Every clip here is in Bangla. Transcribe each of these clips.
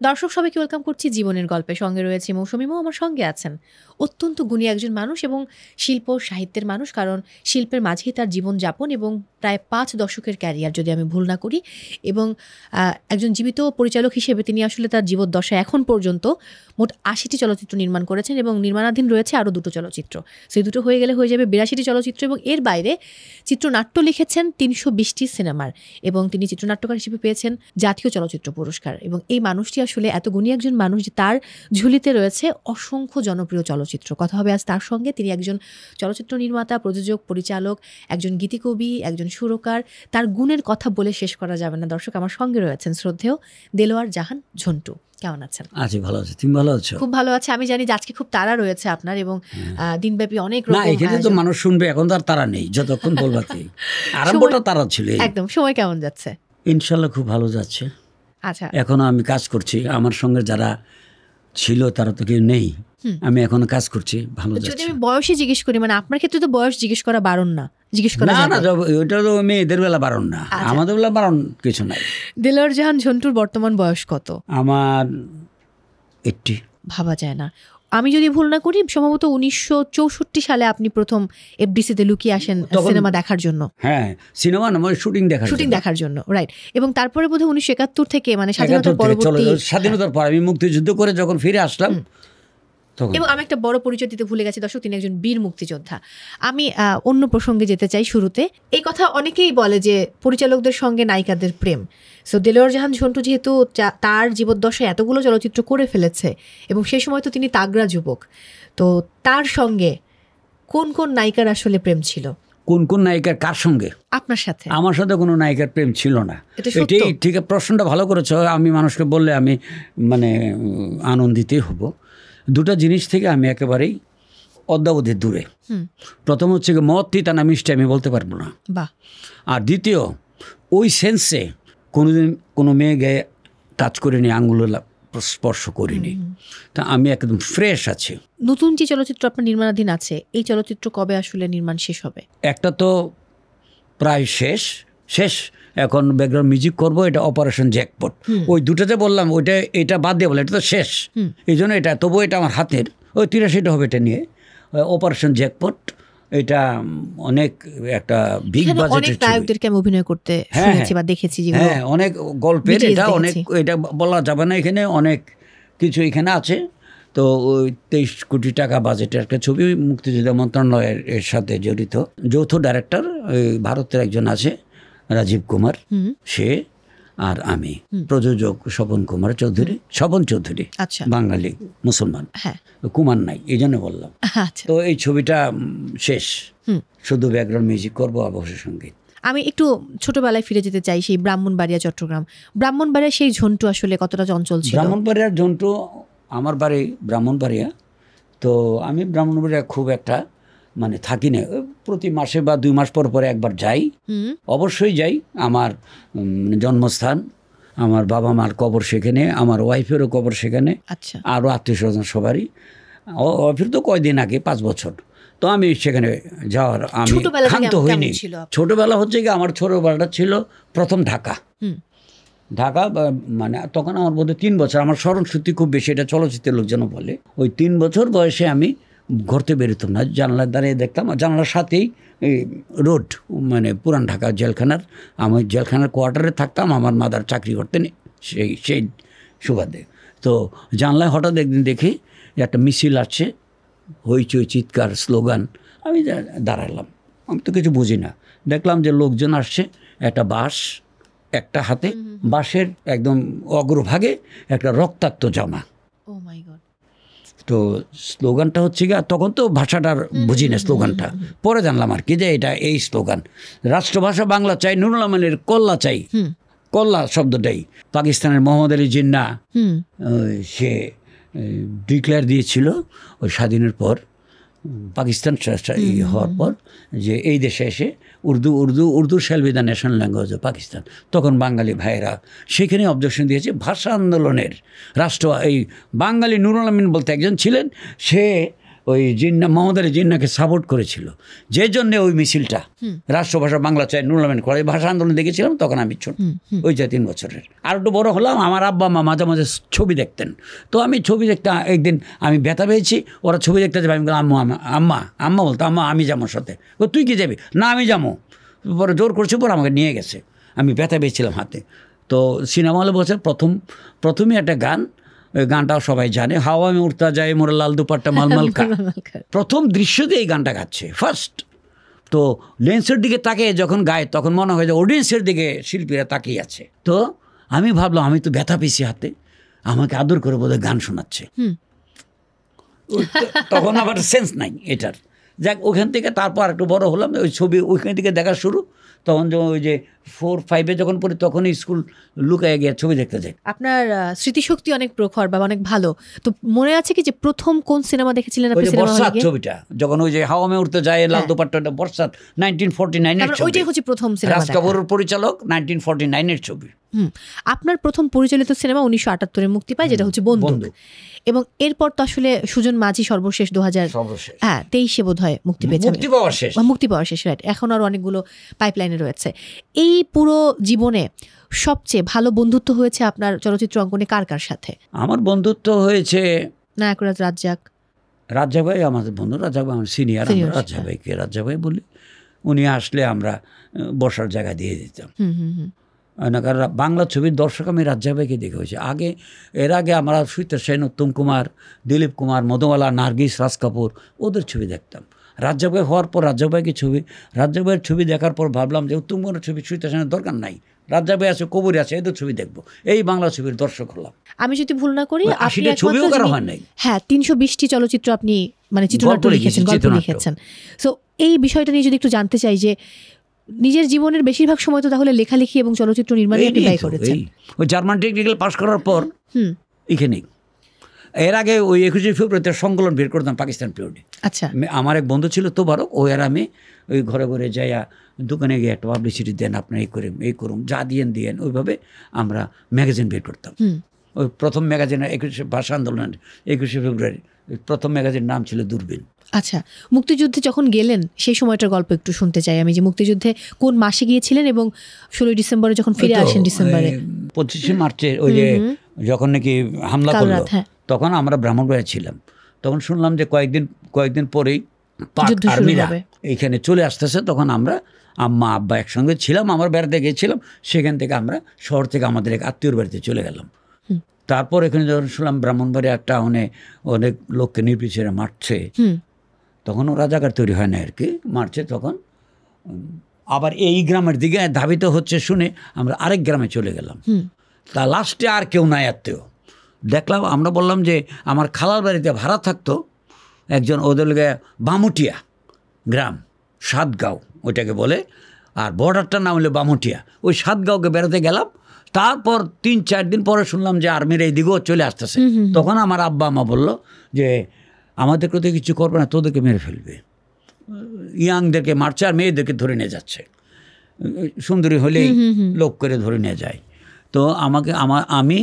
দর্শক সবাইকে ওয়েলকাম করছি জীবনের গল্পে। সঙ্গে রয়েছে মৌসুমীও আমার সঙ্গে আছেন। অত্যন্ত গুণী একজন মানুষ এবং শিল্প সাহিত্যের মানুষ, কারণ শিল্পের মাঝেই তার জীবনযাপন এবং প্রায় 5 দশকের ক্যারিয়ার যদি আমি ভুল না করি। এবং একজন জীবিত পরিচালক হিসেবে তিনি আসলে তার জীবদ্দশায় এখন পর্যন্ত মোট 80টি চলচ্চিত্র নির্মাণ করেছেন এবং নির্মাণাধীন রয়েছে আরও 2টো চলচ্চিত্র। সেই দুটো হয়ে গেলে হয়ে যাবে 82টি চলচ্চিত্র। এবং এর বাইরে চিত্রনাট্য লিখেছেন 320টি সিনেমার, এবং তিনি চিত্রনাট্যকার হিসেবে পেয়েছেন জাতীয় চলচ্চিত্র পুরস্কার। এবং এই মানুষটি আসলে এত গুণী একজন মানুষ যে তার ঝুলিতে রয়েছে অসংখ্য জনপ্রিয় চলচ্চিত্র। কথা হবে আজ তার সঙ্গে। তিনি একজন চলচ্চিত্র নির্মাতা, প্রযোজক, পরিচালক, একজন গীতিকবি, একজন সুরকার। তার গুণের কথা বলে শেষ করা যাবে না। দর্শক, আমার সঙ্গে রয়েছেন শ্রদ্ধেয় দেলোয়ার জাহান ঝন্টু। কেমন আছেন? আছি, ভালো আছি। তুমি ভালো আছো? খুব ভালো আছে। আমি জানি যে আজকে খুব তাড়া রয়েছে আপনার, এবং দিনব্যাপী অনেক রকম। না, এখানে তো মানুষ শুনবে, এখন তো আর তাড়া নেই, যতক্ষণ বলবা কি। আরম্ভটা তাড়া ছিল। একদম। সময় কেমন যাচ্ছে? ইনশাল্লাহ খুব ভালো যাচ্ছে। আচ্ছা, এখনো আমি কাজ করছি। আমার সঙ্গে যারা ছিল তারা তো কেউ নেই, আমি এখনো কাজ করছি, ভালো যাচ্ছে। যদি আমি বয়সে জিজ্ঞেস করি, মানে আপনার ক্ষেত্রে তো বয়স জিজ্ঞেস করা বারণ না, জিজ্ঞেস করা না, ওইটা তো মেয়েদের বেলা বারণ না, আমাদের বেলা বারণ কিছু নাই। দেলোয়ার জাহান ঝন্টুর বর্তমান বয়স কত? আমার 80। ভাবা যায় না। আমি যদি ভুল না করি, সম্ভবত 1964 সালে আপনি প্রথম এফডিসিতে লুকিয়ে আসেন সিনেমা দেখার জন্য। হ্যাঁ, সিনেমা না, শুটিং দেখার জন্য, রাইট। এবং তারপরে বোধহয় 1971 থেকে, মানে স্বাধীনতার পরবর্তী, স্বাধীনতার পর আমি মুক্তিযুদ্ধ করে যখন ফিরে আসলাম। এবং আমি একটা বড় পরিচয় দিতে ভুলে গেছি দর্শক, তিনি একজন বীর মুক্তিযোদ্ধা। আমি অন্য প্রসঙ্গে যেতে চাই শুরুতে। এই কথা অনেকেই বলে যে পরিচালকদের সঙ্গে নায়িকাদের প্রেম। সো দেলোয়ার জাহান ঝন্টু যেহেতু তার জীবদ্দশায় এতগুলো চলচ্চিত্র করে ফেলেছে, এবং সেই সময় তো তিনি তাগড়া যুবক, তো তার সঙ্গে কোন কোন নায়িকার আসলে প্রেম ছিল? কোন কোন নায়িকার কার সঙ্গে? আপনার সাথে? আমার সাথে কোনো নায়িকার প্রেম ছিল না। এটাই ঠিক। প্রশ্নটা ভালো করেছো। আমি মানুষকে বললে আমি মানে আনন্দিতই হব। দুটা জিনিস থেকে আমি একেবারেই অদ্যাবধি দূরে। প্রথম হচ্ছে মদ তিতা না মিষ্টি আমি বলতে পারবো না। আর দ্বিতীয়, ওই সেন্সে কোনোদিন কোনো মেয়ে গায়ে টাচ করিনি, আঙুল স্পর্শ করিনি। তা আমি একদম ফ্রেশ আছি। নতুন যে চলচ্চিত্র আপনার নির্মাণাধীন আছে, এই চলচ্চিত্র কবে আসলে নির্মাণ শেষ হবে? একটা তো প্রায় শেষ। এখন ব্যাকগ্রাউন্ড মিউজিক করব, এটা অপারেশন জ্যাকপট। ওই দুটাতে বললাম, এটা বাদ দিয়ে বলে এটা তো শেষ, এই জন্য এটা, তবু এটা আমার হাতের। ওই 83টা হবে এটা নিয়ে, অপারেশন জ্যাকপট। এটা অনেক একটা বিগ বাজেটের ছবি। নায়কদেরকে আমি অভিনয় করতে শুনেছি বা দেখেছি, হ্যাঁ, অনেক গল্পের। এটা অনেক, এটা বলা যাবে না, এখানে অনেক কিছু এখানে আছে। তো ওই 23 কোটি টাকা বাজেটের একটা ছবি, মুক্তিযোদ্ধা মন্ত্রণালয়ের এর সাথে জড়িত। যৌথ ডাইরেক্টর ওই ভারতের একজন আছে, রাজীব কুমার, সে আর আমি। প্রযোজক স্বপন চৌধুরী, আচ্ছা, বাঙালি মুসলমান, কুমার নাই, এই জন্য বললাম। তো এই ছবিটা শেষ, শুধু ব্যাকগ্রাউন্ড মিউজিক করবো, অবশ্য সঙ্গীত। আমি একটু ছোটবেলায় ফিরে যেতে চাই, সেই ব্রাহ্মণবাড়িয়া, চট্টগ্রাম। ব্রাহ্মণবাড়িয়া সেই ঝন্টু আসলে কতটা চঞ্চল ছিল? ব্রাহ্মণবাড়িয়ার ঝন্টু, আমার বাড়ি ব্রাহ্মণবাড়িয়া। তো আমি ব্রাহ্মণবাড়িয়া খুব একটা মানে থাকি না, প্রতি মাসে বা 2 মাস পর পরে একবার যাই, অবশ্যই যাই। আমার জন্মস্থান, আমার বাবা মার কবর সেখানে, আমার ওয়াইফেরও কবর সেখানে, আরও আত্মীয় স্বজন সবারই। ওয়াইফের তো কয়দিন আগে, 5 বছর। তো আমি সেখানে যাওয়ার আমি ক্ষান্ত হইনি। ছোটবেলা হচ্ছে কি, আমার ছোটবেলাটা ছিল প্রথম ঢাকা, মানে তখন আমার বোধহয় 3 বছর। আমার স্মরণ শক্তি খুব বেশি, এটা চলচ্চিত্রের লোকজন বলে। ওই 3 বছর বয়সে আমি ঘরতে বেরোতাম না, জানলার দাঁড়িয়ে দেখতাম। জানলার সাথেই রোড, মানে পুরান ঢাকা জেলখানার। আমি জেলখানার কোয়ার্টারে থাকতাম, আমার মাদার চাকরি করতেন সেই সুবাদে। তো জানলায় হঠাৎ একদিন দেখি একটা মিছিল আসছে, হইচই, চিৎকার, স্লোগান। আমি দাঁড়ালাম, আমি তো কিছু বুঝি না। দেখলাম যে লোকজন আসছে, একটা বাঁশ, একটা হাতে বাঁশের একদম অগ্রভাগে একটা রক্তাক্ত জামা। তো স্লোগানটা হচ্ছে গিয়ে, তখন তো ভাষাটার বুঝি না স্লোগানটা, পরে জানলাম আর কি যে এটা এই স্লোগান, রাষ্ট্রভাষা বাংলা চাই, নুরুল আমিনের কল্লা চাই। কল্লা শব্দটাই পাকিস্তানের মোহাম্মদ আলী জিন্নাহ সে ডিক্লেয়ার দিয়েছিল ওই স্বাধীনের পর, পাকিস্তান হওয়ার পর, যে এই দেশে এসে Urdu shall be the national language of Pakistan. তখন বাঙালি ভাইয়েরা সেখানে অবজেকশন দিয়েছে। ভাষা আন্দোলনের এই বাঙালি নুরুল আমিন বলতে একজন ছিলেন, সে ওই জিন্না মোহাম্মদ আলী জিন্নাকে সাপোর্ট করেছিল, যে জন্য ওই মিছিলটা রাষ্ট্রভাষা বাংলা চাই নুরুল করে ভাষা আন্দোলন দেখেছিলাম, তখন আমি ছোট, ওই যে 3 বছরের। আর একটু বড় হলাম, আমার আব্বা মা মাঝে মাঝে ছবি দেখতেন, তো আমি ছবি দেখতে একদিন আমি ব্যথা পেয়েছি, ওরা ছবি দেখতে যাবে, আমি বললাম আম্মা বলতো আম্মা আমি যাবো সাথে, তুই কি যাবি? না আমি যাবো। পরে জোর করছে, পরে আমাকে নিয়ে গেছে, আমি ব্যথা পেয়েছিলাম হাতে। তো সিনেমা হলে বলছে প্রথমে একটা গান, ওই গানটাও সবাই জানে, হাওয়া আমি উড়তা যায় মোরা লাল দুপাট্টা মালমাল কা, প্রথম দৃশ্যতে এই গানটা গাচ্ছে ফার্স্ট। তো লেন্সের দিকে তাকিয়ে যখন গায় তখন মনে হয় যে অডিয়েন্সের দিকে শিল্পীরা তাকিয়ে আছে। তো আমি ভাবলাম আমি তো ব্যথা পেয়েছি হাতে, আমাকে আদর করে বোধহয় গান শোনাচ্ছে। তখন আমার সেন্স নাই এটার। যাক, ওখান থেকে তারপর একটু বড় হলাম, ওই ছবি ওইখান থেকে দেখা শুরু। তখন ওই যে 4-5 যখন পড়ি তখন স্কুল লুকায় গিয়ে ছবি দেখতে যাই। আপনার স্মৃতিশক্তি অনেক প্রখর বা অনেক ভালো। তো মনে আছে কি যে প্রথম কোন সিনেমা দেখেছিলেন আপনি? বর্ষাত ছবিটা, যখন ওই যে হাওয়া মে উড়তে যায় লাল দুপাট্টাটা, বর্ষাত 1949 এর ছবি। ওইটাই হচ্ছে প্রথম সিনেমা। রাজ কাপুরের পরিচালক, 1949 এর ছবি। আপনার প্রথম পরিচালিত সিনেমা 1978 মুক্তি পায়, যেটা হচ্ছে বন্দুক। এবং এরপর তো আসলে সুজন মাঝি সর্বশেষ 2023 বোধ হয় মুক্তি পেয়েছে, মুক্তি পাওয়ার শেষ, রাইট। এখন আরো অনেকগুলো পাইপলাইনে রয়েছে। এই পুরো জীবনে সবচেয়ে ভালো বন্ধুত্ব হয়েছে আপনার চলচ্চিত্র অঙ্কনে কার কার সাথে? আমার বন্ধুত্ব হয়েছে নায়করাজ রাজ্জাক ভাই, আমাদের বন্ধু। রাজ্জাক ভাই আমার সিনিয়র, রাজ্জাক ভাই বলি। উনি আসলে আমরা বসার জায়গা দিয়ে দিতাম। কারণ বাংলা ছবির দর্শক আমি রাজ্জাক ভাইকে দেখে হয়েছে আগে। এর আগে আমরা সুচিত্রা সেন, উত্তম কুমার, দিলীপ কুমার, মধুবালা, নার্গিস, রাজ কাপুর, ওদের ছবি দেখতাম। রাজ্জাক ভাই হওয়ার পর রাজ্জাক ভাইয়ের ছবি দেখার পর ভাবলাম যে উত্তম কুমারের ছবি, সুচিত্রা সেনের দরকার নাই, রাজ্জাক ভাই আছে, কবরী আছে, এদের ছবি দেখবো। এই বাংলা ছবির দর্শক হলাম। আমি যদি ভুল না করি ছবিও করা হয় নাই। হ্যাঁ, 320টি চলচ্চিত্র আপনি মানে চিত্রনাট্য লিখেছেন, গল্প লিখেছেন। সো এই বিষয়টা নিয়ে যদি একটু জানতে চাই যে নিজের জীবনের বেশিরভাগ সময় তো তাহলে লেখালেখি এবং চলচ্চিত্র নির্মাণে ব্যয় করেছেন। ওই জার্মান টেকনিক্যাল পাস করার পর এখানে, এর আগে ওই 21 ফেব্রুয়ারিতে সংকলন বের করতাম পাকিস্তান পিরিয়ডে। আচ্ছা, আমার এক বন্ধু ছিল তোবারক, ও আর আমি ওই ঘরে ঘরে যাইয়া দোকানে গিয়ে একটা পাবলিসিটি দেন, আপনার এই করুন যা দিয়েন, ওইভাবে আমরা ম্যাগাজিন বের করতাম। ওই প্রথম ম্যাগাজিন 21 ভাষা আন্দোলনের 21 ফেব্রুয়ারি প্রথম ম্যাগাজিন নাম ছিল দূরবীন। আচ্ছা, মুক্তিযুদ্ধে যখন গেলেন সেই সময়টার গল্প একটু শুনতে চাই আমি, যে মুক্তিযুদ্ধে কোন মাসে গিয়েছিলেন এবং 16 ডিসেম্বরে যখন ফিরে আসেন, ডিসেম্বরে 25 মার্চে ওই যে যখন নাকি হামলা করলো, তখন আমরা ব্রাহ্মণবাড়িয়া ছিলাম। তখন শুনলাম যে কয়েকদিন পরেই পাক আর্মিরা এইখানে চলে আসতেছে। তখন আমরা আম্মা আব্বা একসঙ্গে ছিলাম, আমরা বেড়াতে গিয়েছিলাম। সেখান থেকে আমরা শহর থেকে আমাদের এক আত্মীয়র বাড়িতে চলে গেলাম। তারপর এখানে যখন শুনলাম ব্রাহ্মণবাড়িয়া টাউনে অনেক লোককে নির্বিচারে মারছে, তখন ও রাজাকার তৈরি হয় না আর কি, মারছে। তখন আবার এই গ্রামের দিকে ধাবিত হচ্ছে শুনে আমরা আরেক গ্রামে চলে গেলাম। তা লাস্টে আর কেউ নাই আত্মীয় দেখলাম। আমরা বললাম যে আমার খালার বাড়িতে ভাড়া থাকতো একজন, ওদের বামুটিয়া গ্রাম, সাতগাঁও ওইটাকে বলে, আর বর্ডারটার নাম হলো বামুটিয়া। ওই সাতগাঁওকে বেড়াতে গেলাম। তারপর 3-4 দিন পরে শুনলাম যে আর্মির এই দিকেও চলে আসতেছে। তখন আমার আব্বা আমা বললো যে আমাদেরকে তো কিছু করবে না, তোদেরকে মেরে ফেলবে। ইয়াংদেরকে মারছে আর মেয়েদেরকে ধরে নিয়ে যাচ্ছে, সুন্দরী হলেই লোক করে ধরে নিয়ে যায়। তো আমি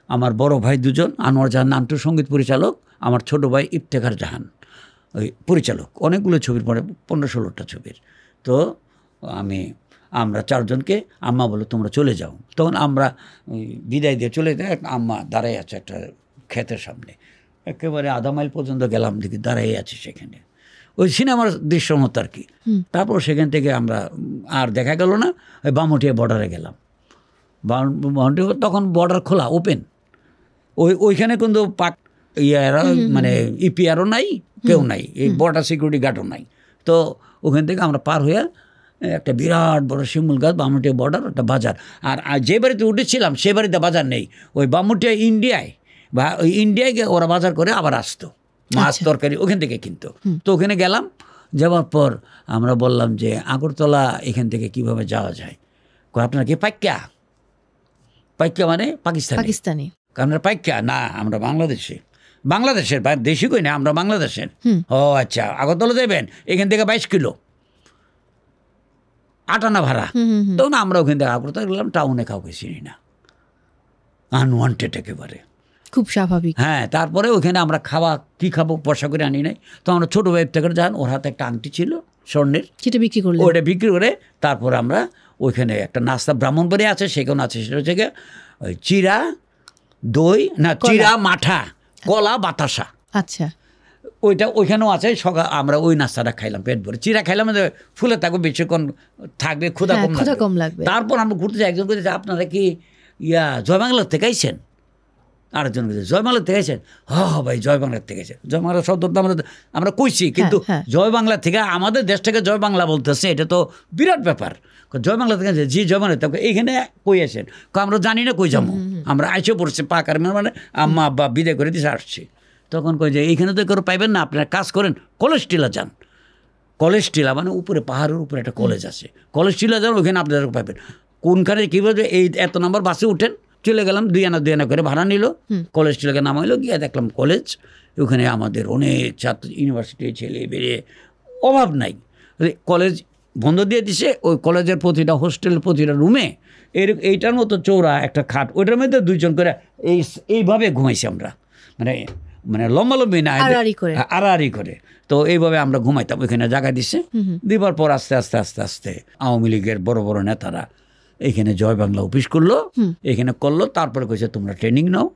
আমার বড় ভাই 2জন, আনোয়ার জাহান নান্টু সঙ্গীত পরিচালক, আমার ছোট ভাই ইফতেখার জাহান ওই পরিচালক, অনেকগুলো ছবির পরে 15-16টা ছবির। তো আমরা 4 জনকে আম্মা বলো তোমরা চলে যাও। তখন আমরা বিদায় দিয়ে চলে যাই। আম্মা দাঁড়াই আছে একটা ক্ষেতের সামনে, একেবারে আধা মাইল পর্যন্ত গেলাম, দেখি দাঁড়াই আছে সেখানে, ওই সিনেমার দৃশ্য মতো আর কি। তারপর সেখান থেকে আমরা আর দেখা গেল না, ওই বামুটিয়া বর্ডারে গেলাম। তখন বর্ডার খোলা, ওপেন, ওইখানে কিন্তু পাক মানে ইপিআরও নাই, কেউ নাই, এই বর্ডার সিকিউরিটি গার্ডও নাই। তো ওখান থেকে আমরা পার হয়ে একটা বিরাট বড় শিমুল গাছ, বামুটিয়া বর্ডার, একটা বাজার। আর যে বাড়িতে উঠেছিলাম সে বাড়িতে বাজার নেই, ওই বামুটিয়া ইন্ডিয়ায় বা ওই ইন্ডিয়ায় গিয়ে ওরা বাজার করে আবার আসতো, মাছ তরকারি ওখান থেকে কিনতো। তো ওখানে গেলাম, যাওয়ার পর আমরা বললাম যে আগরতলা এখান থেকে কিভাবে যাওয়া যায়। আপনার কি পাইক্যা মানে পাকিস্তানি? আমরা পাইক্যা না, আমরা বাংলাদেশের দেশি কই না, আমরা বাংলাদেশের। ও আচ্ছা, আগরতলা দেবেন, এখান থেকে 22 কিলো 8 আনা ভাড়া। তখন আমরা ওখান থেকে আগরতলা গেলাম, টাউনে কাউকে চিনি না, আনওয়ান্টেড একেবারে। খুব স্বাভাবিক। হ্যাঁ, তারপরে ওখানে আমরা কি খাবো পয়সা করে আনি নাই, তো আমরা ছোটো ভাই থেকে যান, ওর হাতে একটা আংটি ছিল স্বর্ণের, সেটা বিক্রি করলে, ওটা বিক্রি করে তারপরে আমরা ওইখানে একটা নাস্তা ব্রাহ্মণবাড়ি আছে, সেখানে আছে, সেটা হচ্ছে গিয়ে ওই চিরা দই না চিরা মাঠা কলা বাতাসা, আচ্ছা ওইখানেও আছে। সকাল আমরা ওই নাস্তাটা খাইলাম, পেট ভরে। চিরা খাইলাম, ফুলে থাকবে, বেশিক্ষণ থাকবে, ক্ষুধা কম লাগবে। তারপর আমরা ঘুরতে যাই, একজন বলছে আপনারা কি জয়বাংলার থেকে আইছেন? আরেকজন বলছে জয়বাংলার থেকে আইছেন? ভাই জয়বাংলার থেকে আইছেন। জয়বাংলা শব্দটা আমরা কইছি, কিন্তু জয়বাংলা থেকে আমাদের দেশ থেকে জয়বাংলা বলতেছে, এটা তো বিরাট ব্যাপার। জয়বাংলা থেকে জি জয়বাংলা থেকে এইখানে কই আসেন? আমরা জানি না কই যাবো, আমরা আইসে পড়ছি পাকার মানে আম্মা আব্বা বিদায় করে দিছে আসছি। তখন কই যে এইখানে তো কেউ পাইবেন না, আপনারা কাজ করেন কলেজ টিলা যান। কলেজ টিলা মানে উপরে পাহাড়ের উপরে একটা কলেজ আছে, কলেজ টিলা যান, ওইখানে আপনারা পাইবেন। কোনখানে কীভাবে এই এত নম্বর বাসে উঠেন, চলে গেলাম, 2 আনা করে ভাড়া নিল, কলেজ টিলাকে নামাইলো, গিয়ে দেখলাম কলেজ। ওখানে আমাদের অনেক ছাত্র, ইউনিভার্সিটির ছেলে বেরিয়ে অভাব নাই। কলেজ বন্ধ দিয়ে দিছে, ওই কলেজের প্রতিটা হোস্টেলের প্রতিটা রুমে এইটার মতো চৌড়া একটা খাট, ওইটার মধ্যে 2 জন করে এইভাবে ঘুমাইছি আমরা, মানে লম্বালম্বি না, আড়াআড়ি করে। তো এইভাবে আমরা ঘুমাইতাম, ওইখানে জায়গা দিছে। দিবার পর আস্তে আস্তে আস্তে আস্তে আওয়ামী লীগের বড় বড় নেতারা এখানে জয় বাংলা অফিস করলো, এখানে করলো। তারপরে কইছে তোমরা ট্রেনিং নাও,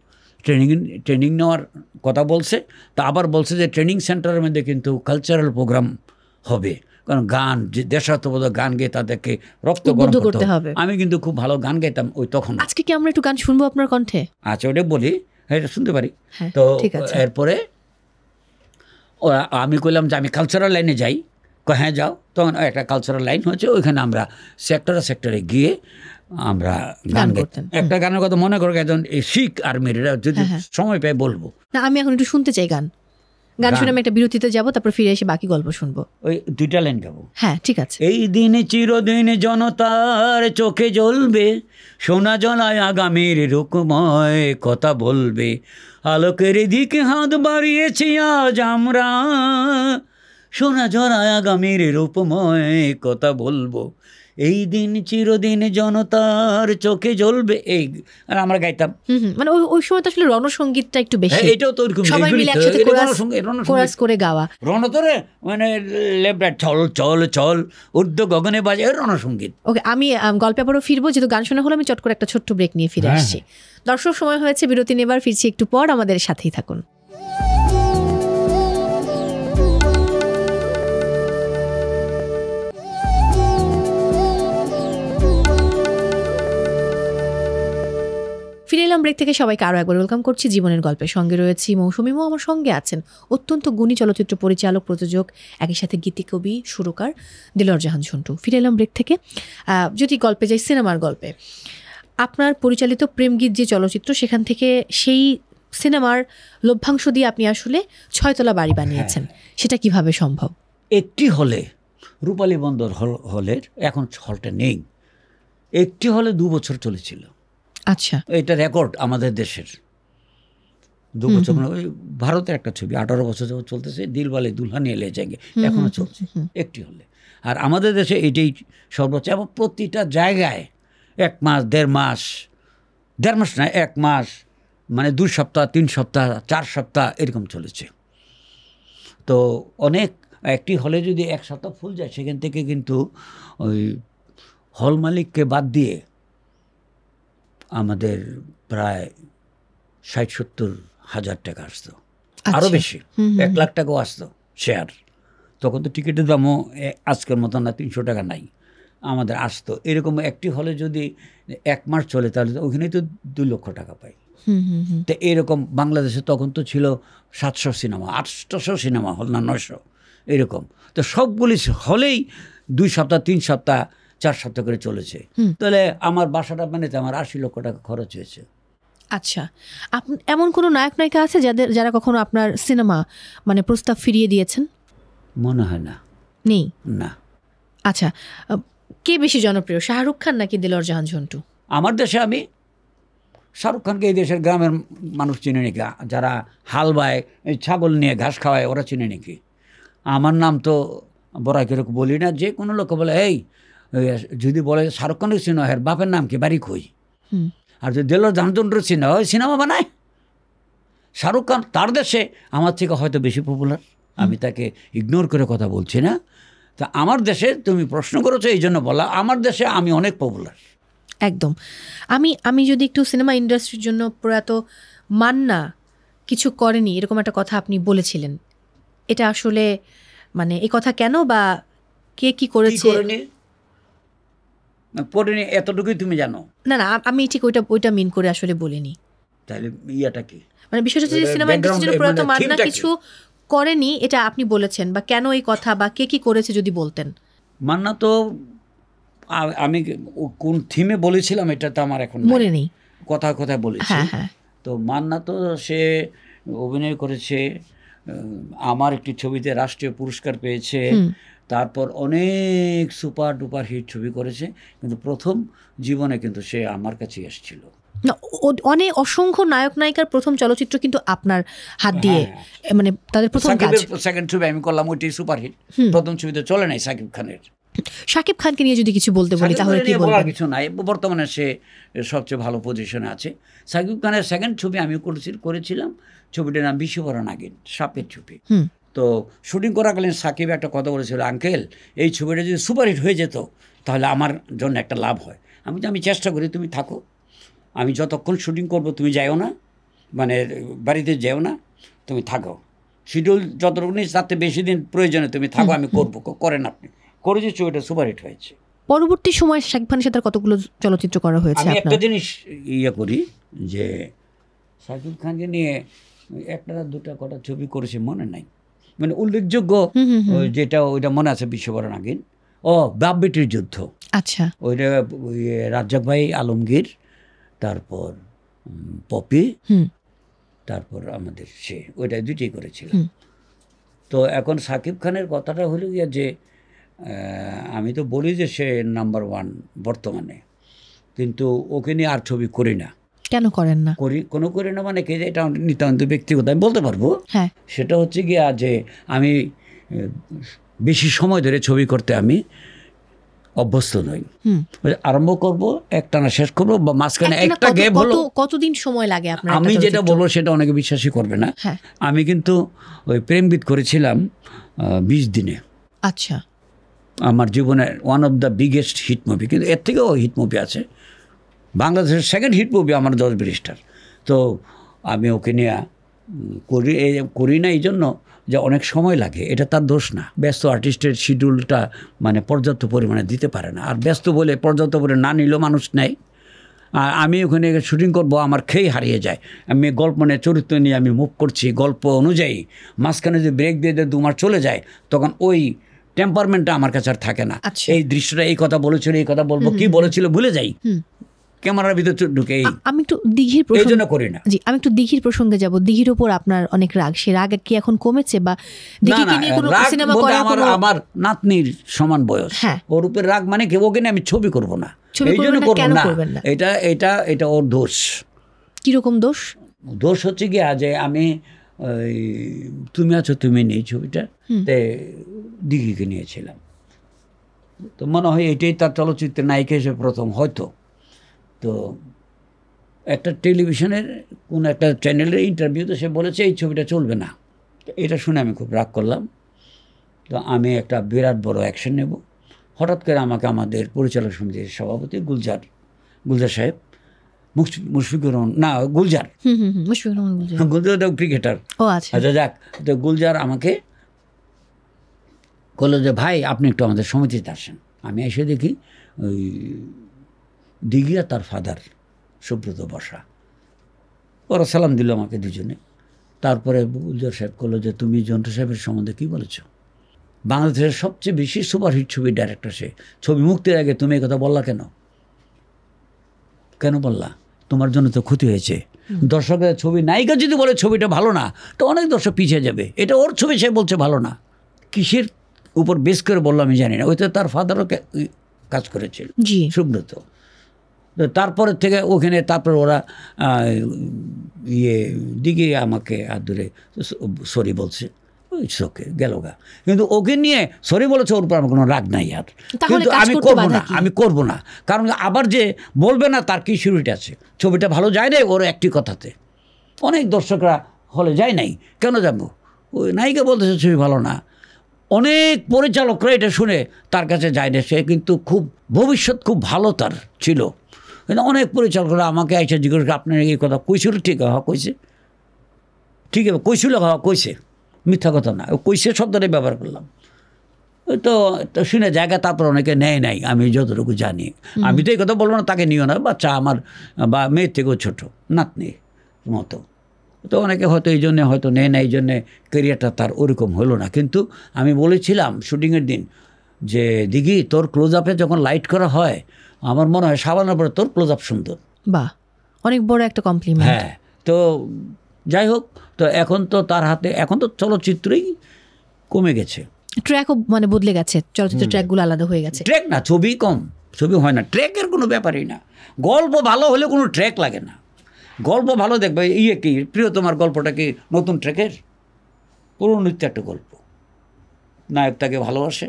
ট্রেনিং নেওয়ার কথা বলছে। তা আবার বলছে যে ট্রেনিং সেন্টারের মধ্যে কিন্তু কালচারাল প্রোগ্রাম হবে, কারণ গান, যে দেশাত্মবোধক গান গেয়ে তাদেরকে রক্ত গরম করতে হবে। আমি কিন্তু খুব ভালো গান গাইতাম ওই তখন। আজকে কি আমরা একটু গান শুনবো আপনার কণ্ঠে? আচ্ছা, ওটা বলি, এটা শুনতে পারি তো। এরপরে আমি কইলাম যে আমি কালচারাল লাইনে যাই, হ্যাঁ যাও। তখন একটা কালচারাল লাইন হচ্ছে, ওইখানে আমরা সেক্টরে গিয়ে আমরা গান গাইতাম। একটা গানের কথা মনে করো, একজন শিখ আর্মির, যদি সময় পাই বলবো না, আমি এখন একটু শুনতে চাই গান শুনে আমি একটা বিরতিতে যাবো, তারপর ফিরে এসে বাকি গল্প শুনবো। ওই 2টা লাইন গাবো। হ্যাঁ ঠিক আছে। এই দিনে চিরদিন জনতার চোখে জ্বলবে, সোনা জলায় আগামীর রূপময় কথা বলবে, আলোকের দিকে হাত বাড়িয়েছি আজ আমরা, সোনা জলায় আগামীর রূপময় কথা বলবো, এই দিন চিরদিন জনতার চোখে জ্বলবে। এই আমরা গাইতাম। মানে ওই সময় তো আসলে রণসঙ্গীতটা একটু বেশি, এটাও তো সবাই মিলে একসাথে কোরাস করে গাওয়া। রণতরে মানে লেবরা চল চল চল ঊর্ধ্ব গগনে বাজে রণসঙ্গীত। ওকে, আমি গল্পে আবারও ফিরবো, যেহেতু গান শোনা হলো, আমি চট করে একটা ছোট্ট ব্রেক নিয়ে ফিরে আসছি। দর্শক, সময় হয়েছে বিরতি নেবার, ফিরছি একটু পর, আমাদের সাথেই থাকুন। ফিরে এলাম ব্রেক থেকে। সবাইকে আরও একবার ওয়েলকাম করছি জীবনের গল্পের সঙ্গে রয়েছি মৌসুমী। আমার সঙ্গে আছেন অত্যন্ত গুণী চলচ্চিত্র পরিচালক, প্রযোজক, একই সাথে গীতিকবি, সুরকার দিলওয়ার জাহান ঝন্টু। ফিরে এলাম ব্রেক থেকে। যদি গল্পে যাই, সিনেমার গল্পে, আপনার পরিচালিত প্রেমগীত যে চলচ্চিত্র, সেখান থেকে সেই সিনেমার লভ্যাংশ দিয়ে আপনি আসলে 6 তলা বাড়ি বানিয়েছেন। সেটা কিভাবে সম্ভব? একটি হলে, রূপালী বন্দর হলের, এখন হলটা নেই, একটি হলে 2 বছর চলেছিল। আচ্ছা, এটা রেকর্ড আমাদের দেশের। 2 বছর, ওই ভারতের একটা ছবি 18 বছর যখন চলতেছে, দিলওয়ালে দুলহানিয়া লে যায়গে, এখনো চলছে একটি হলে। আর আমাদের দেশে এটাই সর্বোচ্চ, এবং প্রতিটা জায়গায় 1 মাস 1.5 মাস, 1.5 মাস না, 1 মাস, মানে 2 সপ্তাহ, 3 সপ্তাহ, 4 সপ্তাহ এরকম চলেছে। তো অনেক, একটি হলে যদি 1 সপ্তাহ ফুল যায়, সেখান থেকে কিন্তু ওই হল মালিককে বাদ দিয়ে আমাদের প্রায় 60-70 হাজার টাকা আসতো, আরও বেশি, 1 লাখ টাকাও আসতো শেয়ার। তখন তো টিকিটের দামও আজকের মতো না, 300 টাকা নাই, আমাদের আসতো। এরকম একটি হলে যদি 1 মাস চলে, তাহলে ওখানেই তো 2 লক্ষ টাকা পাই। তো এরকম বাংলাদেশে তখন তো ছিল 700 সিনেমা, 800 সিনেমা হল, না 900 এরকম। তো সবগুলি হলেই 2 সপ্তাহ, 3 সপ্তাহ, 4 সপ্তাহ করে চলেছে। তাহলে আমার বাসাটা বানাতে আমার 80 লক্ষ টাকা খরচ হয়েছে। আচ্ছা, এমন কোনো নায়ক নায়িকা আছে যারা কখনো আপনার সিনেমা মানে প্রস্তাব ফিরিয়ে দিয়েছেন? মনে হয় না, নেই না। আচ্ছা, কে বেশি জনপ্রিয়, শাহরুখ খান নাকি দিলওয়ার জাহান ঝন্টু? আমার দেশে আমি শাহরুখ খানকে এই দেশের গ্রামের মানুষ চিনে নাকি, যারা হাল বায়, ছাগল নিয়ে ঘাস খাওয়ায়, ওরা চিনে নাকি? আমার নাম তো বড়াই করে বলি না। যে কোনো লোক বলে, এই যদি বলে শাহরুখ খানকে চিনো, এর বাপের নাম কি, বাড়ি কই? আর যদি দিলওয়ার জাহান ঝন্টুর চিনো, ওই সিনেমা বানায়, শাহরুখ খান তার দেশে আমার থেকে হয়তো বেশি পপুলার, আমি তাকে ইগনোর করে কথা বলছি না। তা আমার দেশে তুমি প্রশ্ন করেছো এই জন্য বলা, আমার দেশে আমি অনেক পপুলার। একদম। আমি যদি একটু সিনেমা ইন্ডাস্ট্রির জন্য প্রয়াত মান্না কিছু করেনি এরকম একটা কথা আপনি বলেছিলেন, এটা আসলে মানে এই কথা কেন বা কে কি করেছে? পড়েনি এতটুকুই তুমি জানো? না না, আমি ঠিক ওইটা মিন করে আসলে বলিনি। তাহলে ইয়াটা কি মানে বিষয়টা হচ্ছে সিনেমা ইন্ডাস্ট্রির জন্য প্রয়াত মান্না কিছু করেনি এটা আপনি বলেছেন, বা কেন এই কথা বা কে কি করেছে যদি বলতেন। মান্না তো আমি কোন থিমে বলেছিলাম এটা তো আমার এখন মনে নেই, কথায় কথায় বলেছি। হ্যাঁ। তো মান্না তো সে অভিনয় করেছে, আমার একটি ছবিতে রাষ্ট্রীয় পুরস্কার পেয়েছে, তারপর অনেক সুপার ডুপার হিট ছবি করেছে, কিন্তু প্রথম জীবনে কিন্তু সে আমার কাছে এসেছিল। অনেক অসংখ্য নায়ক নায়িকার প্রথম চলচ্চিত্র কিন্তু আপনার হাত দিয়ে, মানে তাদের প্রথম কাজ। সেকেন্ড ছবি আমি করলাম, ওইটাই সুপার হিট। প্রথম ছবিতে চলে নাই সাকিব খানের। শাকিব খানকে নিয়ে যদি কিছু বলতে বলি তাহলে কি বলবেন? কিছু নাই, বর্তমানে সে সবচেয়ে ভালো পজিশনে আছে। সাকিব খানের সেকেন্ড ছবি আমি করেছিলাম, ছবিটার নাম বিশ্ববরণ নাগিন, সাপের ছবি। তো শুটিং করাকালীন সাকিব একটা কথা বলেছিল, আঙ্কেল এই ছবিটা যদি সুপারহিট হয়ে যেত তাহলে আমার জন্য একটা লাভ হয়। আমি চেষ্টা করি, তুমি থাকো, আমি যতক্ষণ শুটিং করব তুমি যাও না, মানে বাড়িতে যেও না, তুমি থাকো, শিডিউল যতটুকু তাতে বেশি দিন প্রয়োজনে তুমি থাকো, আমি করবো। করেন আপনি, করে যে ছবিটা সুপারহিট হয়েছে। পরবর্তী সময় শাকিব খানের সাথে কতগুলো চলচ্চিত্র করা হয়েছে? আমি একটা জিনিস করি যে শাকিব খানকে নিয়ে একটা দুটা কটা ছবি করেছে মনে নাই, মানে উল্লেখযোগ্য যেটা ওইটা মনে আছে, বিশ্ববরণ নাগিন, বাপ বেটির যুদ্ধ, আচ্ছা, ওইটা রাজ্জাক ভাই আলমগীর, তারপর পপি, তারপর আমাদের সে, ওইটা দুইটাই করেছিল। তো এখন সাকিব খানের কথাটা হলো গিয়া যে আমি তো বলি যে সে নাম্বার 1 বর্তমানে, কিন্তু ওকে নিয়ে আর ছবি করি না। কেন করেন না? করি না মানে কি, এটা নিতান্ত ব্যক্তিগত আমি বলতে পারবো। সেটা হচ্ছে গিয়া যে আমি বেশি সময় ধরে ছবি করতে আমি অভ্যস্ত নই। আরম্ভ করব, একটানা শেষ করবো, বা মাঝখানে একটা গ্যাপ হলো। কতদিন সময় লাগে আপনার? আমি যেটা বলবো সেটা অনেকে বিশ্বাসই করবে না। আমি কিন্তু ওই প্রেমবিদ করেছিলাম 20 দিনে। আচ্ছা, আমার জীবনের one of the biggest hit movie, কিন্তু এর থেকেও হিট মুভি আছে। বাংলাদেশের সেকেন্ড হিট মুভি আমার 10 ব্যারিস্টার। তো আমি ওকে নিয়ে করি না এই জন্য যে অনেক সময় লাগে, এটা তার দোষ না। ব্যস্ত আর্টিস্টের শিডিউলটা মানে পর্যাপ্ত পরিমাণে দিতে পারে না, আর ব্যস্ত বলে পর্যাপ্ত পরিমাণে না নিলেও মানুষ নেয়। আর আমি ওখানে শুটিং করব, আমার খেয়ে হারিয়ে যায়। আমি গল্প মানে চরিত্র নিয়ে আমি মুভ করছি, গল্প অনুযায়ী মাঝখানে যে ব্রেক দিয়ে 2 মাস চলে যায়, তখন ওই টেম্পারমেন্টটা আমার কাছে আর থাকে না। এই দৃশ্যটা এই কথা বলেছিল, এই কথা বলবো, কি বলেছিল ভুলে যাই, ক্যামেরার ভিতর ঢুকে। আমি একটু দিঘির প্রসঙ্গে করি না। জি, আমি একটু দিঘির প্রসঙ্গে যাব। দিঘির উপর আপনার অনেক রাগ, সে রাগ কি এখন কমেছে? বা দিঘিকে নিয়ে কোনো সিনেমা করার কোনো, আমার নাতনির সমান বয়স, ওর উপর রাগ মানে কি, ওকে নিয়ে আমি ছবি করব না, এই জন্য করব না। এটা ওর দোষ। কিরকম দোষ? দোষ হচ্ছে কি, যে আমি তুমি আছো তুমি নেই ছবিটা তে দিঘিকে নিয়েছিলাম, তো মনে হয় এটাই তার চলচ্চিত্রের নায়িকা হিসেবে প্রথম হয়তো। তো একটা টেলিভিশনের কোন একটা চ্যানেলের ইন্টারভিউতে সে বলেছে এই ছবিটা চলবে না। তো এটা শুনে আমি খুব রাগ করলাম। তো আমি একটা বিরাট বড় অ্যাকশন নেব। হঠাৎ করে আমাকে আমাদের পরিচালক সমিতির সভাপতি গুলজার সাহেব, মুশফিকুর রহমান না গুলজার, গুলজার ক্রিকেটার, আচ্ছা যাক, তো গুলজার আমাকে বললো যে ভাই আপনি একটু আমাদের সমিতিতে আসেন। আমি এসে দেখি ওই দিঘি আর তার ফাদার সুব্রত বসা, ওরা সালাম দিল আমাকে দুজনে। তারপরে গুলজার সাহেব বললো যে তুমি জন্টু সাহেবের সম্বন্ধে কী বলেছ? বাংলাদেশের সবচেয়ে বেশি সুপারহিট ছবির ডাইরেক্টর সে, ছবি মুক্তির আগে তুমি এই কথা বললা কেন বললা? তোমার জন্য তো ক্ষতি হয়েছে। দর্শকের ছবি নায়িকা যদি বলে ছবিটা ভালো না, তো অনেক দর্শক পিছিয়ে যাবে। এটা ওর ছবি, সে বলছে ভালো না, কিসের উপর বেশ করে বললো আমি জানি না। ওইটা তার ফাদারও কাজ করেছিল সুব্রত। তারপরের থেকে ওখানে তারপর ওরা দিকে আমাকে হাত ধরে সরি বলছে, ওকে গেল গা। কিন্তু ওকে নিয়ে সরি বলেছে, ওর উপর আমার কোনো রাগ নাই আর। কিন্তু আমি করবো না, কারণ আবার যে বলবে না তার কি সিউরিটি আছে? ছবিটা ভালো যায় রে ওর একটি কথাতে। অনেক দর্শকরা হলে যাই নাই, কেন যাবো, ওই নায়িকা বলতেছে ছবি ভালো না। অনেক পরিচালকরা এটা শুনে তার কাছে যায় না, সে কিন্তু খুব ভবিষ্যৎ খুব ভালো তার ছিল, কিন্তু অনেক পরিচালকরা আমাকে এসে জিজ্ঞেস করে আপনার এই কথা কইছিল, ঠিক হওয়া কইছে, ঠিক আছে কইছিল হওয়া কইছে, মিথ্যা কথা না, কইছে শব্দটাই ব্যবহার করলাম। তো শুনে জায়গা, তারপর অনেকে নেয় নাই, আমি যতটুকু জানি। আমি তো এই কথা বলবো না তাকে নিও না, বাচ্চা আমার বা মেয়ের থেকেও ছোটো নাতনি মতো, তো অনেকে হয়তো এই জন্যে হয়তো নেয় না, এই জন্যে ক্যারিয়ারটা তার ওরকম হলো না। কিন্তু আমি বলেছিলাম শুটিংয়ের দিন যে দিঘি তোর ক্লোজ আপে যখন লাইট করা হয় আমার মনে হয় সাবানের পরে তোর ক্লোজ আপ সুন্দর। বাহ, অনেক বড় একটা কমপ্লিমেন্ট। হ্যাঁ, তো যাই হোক, তো এখন তো তার হাতে, এখন তো চলচ্চিত্রই কমে গেছে, ট্র্যাকও মানে বদলে গেছে, চলচ্চিত্র ট্র্যাকগুলো আলাদা হয়ে গেছে। ট্র্যাক না, ছবি কম, ছবি হয় না, ট্র্যাকের কোনো ব্যাপারই না। গল্প ভালো হলে কোনো ট্র্যাক লাগে না, গল্প ভালো দেখবে। কি প্রিয় তোমার গল্পটা কি নতুন ট্র্যাকের? পুরনো নিত্য একটা গল্প, নায়ক তাকে ভালোবাসে,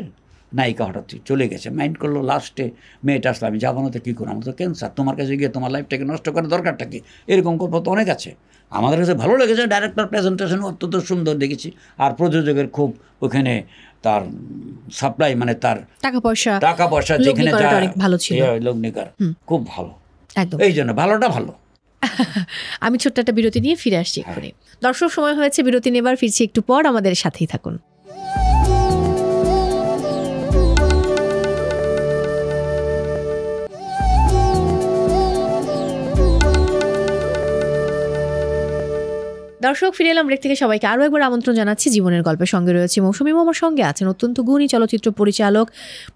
নায়িকা হঠাৎ চলে গেছে, মাইন্ড করলো, লাস্টে মেয়েটা আসলে আমি যাবো না তো কী করো, আমার তো ক্যান্সার, তোমার কাছে গিয়ে তোমার লাইফটাকে নষ্ট করার দরকারটা কি? এরকম গল্প তো অনেক আছে। আমাদের কাছে ভালো লেগেছে, ডাইরেক্টর প্রেজেন্টেশন অত্যন্ত সুন্দর দেখেছি, আর প্রযোজকের খুব ওখানে তার সাপ্লাই, মানে তার টাকা পয়সা যেখানে ভালো ছিল, লগ্নিকার খুব ভালো, একদম এই জন্য ভালোটা ভালো। আমি ছোট্ট একটা বিরতি নিয়ে ফিরে আসছি এক্ষুনি। দর্শক, সময় হয়েছে বিরতি নেবার, ফিরছি একটু পর, আমাদের সাথেই থাকুন। দর্শক, ফিরে এলাম ব্রেক থেকে। সবাইকে আরও একবার আমন্ত্রণ জানাচ্ছি জীবনের গল্পের সঙ্গে রয়েছে মৌসুমী। আমার সঙ্গে আছেন অত্যন্ত গুণী চলচ্চিত্র পরিচালক,